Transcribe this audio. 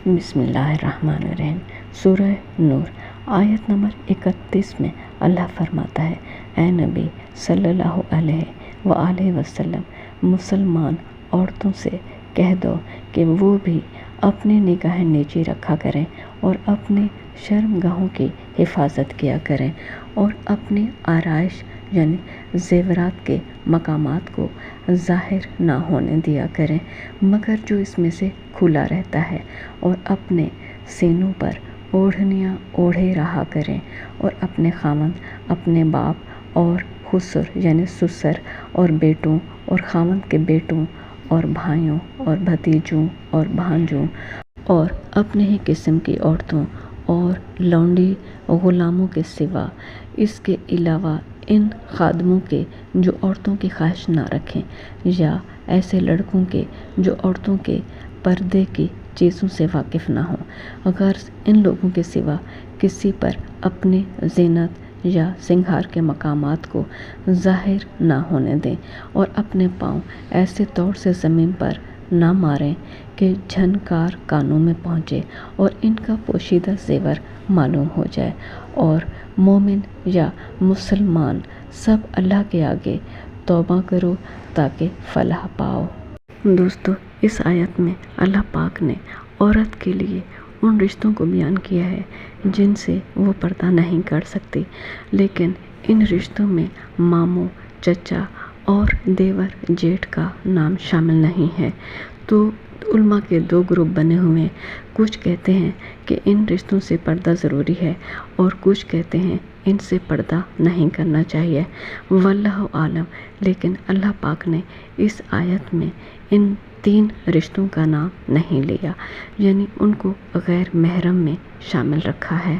بسم اللہ الرحمن الرحیم۔ سورہ نور آیت نمبر 31 میں اللہ فرماتا ہے، اے نبی صلی اللہ علیہ وآلہ وسلم، مسلمان عورتوں سے کہہ دو کہ وہ بھی اپنی نگاہیں نیچی رکھا کریں اور اپنے شرمگاہوں کی حفاظت کیا کریں اور اپنی آرائش یعنی زیورات کے مقامات کو ظاہر نہ ہونے دیا کریں مگر جو اس میں سے کھلا رہتا ہے، اور اپنے سینوں پر اوڑھنیاں اوڑھے رہا کریں اور اپنے خاوند، اپنے باپ اور خسر یعنی سسر اور بیٹوں اور خاوند کے بیٹوں اور بھائیوں اور بھتیجوں اور بھانجوں اور اپنے ہی قسم کی عورتوں اور لونڈی غلاموں کے سوا، اس کے علاوہ ان خادموں کے جو عورتوں کی خواہش نہ رکھیں، یا ایسے لڑکوں کے جو عورتوں کے پردے کی چیزوں سے واقف نہ ہوں، غرض ان لوگوں کے سوا کسی پر اپنی زینت یا سنگھار کے مقامات کو ظاہر نہ ہونے دیں، اور اپنے پاؤں ایسے طور سے زمین پر نہ ماریں کہ جھنکار کانوں میں پہنچے اور ان کا پوشیدہ زیور معلوم ہو جائے، اور مومن یا مسلمان سب اللہ کے آگے توبہ کرو تاکہ فلاح پاؤ۔ دوستو، اس آیت میں اللہ پاک نے عورت کے لیے ان رشتوں کو بیان کیا ہے جن سے وہ پردہ نہیں کر سکتی، لیکن ان رشتوں میں ماموں، چچا اور دیور جیٹھ کا نام شامل نہیں ہے۔ تو علماء کے دو گروپ بنے ہوئے ہیں، کچھ کہتے ہیں کہ ان رشتوں سے پردہ ضروری ہے اور کچھ کہتے ہیں ان سے پردہ نہیں کرنا چاہیے، واللہ عالم۔ لیکن اللہ پاک نے اس آیت میں ان 3 رشتوں کا نام نہیں لیا، یعنی ان کو غیر محرم میں شامل رکھا ہے۔